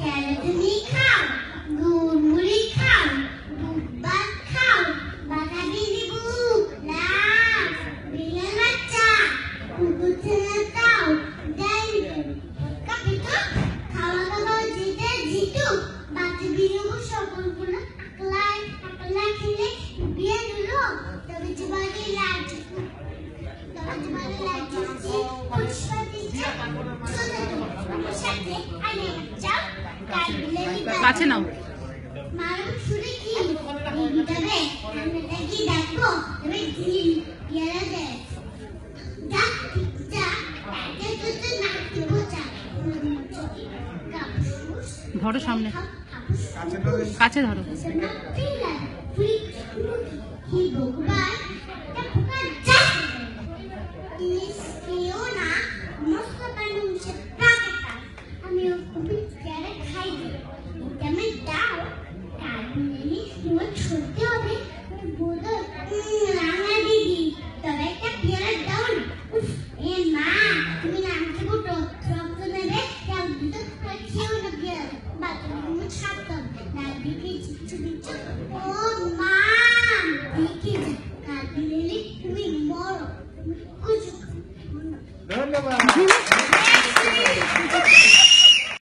ক্যারোটিনি খাও, গুড় মুড়ি খাও, দুধ ভাত খাও, বাতাবি লেবু, লাউ, বিড়াল বাচ্চা, কুকুর ছানা খাও, ডাল কাপিটো, খাওয়া দাওয়া যেটা জিতু, বাতাবি লেবু সকলগুলো আকলা খেলে বিয়ে দিল, তবে জীবনে লাইট কাছে নাও ধরো সামনে কাছে ধরো ধন্যবাদ।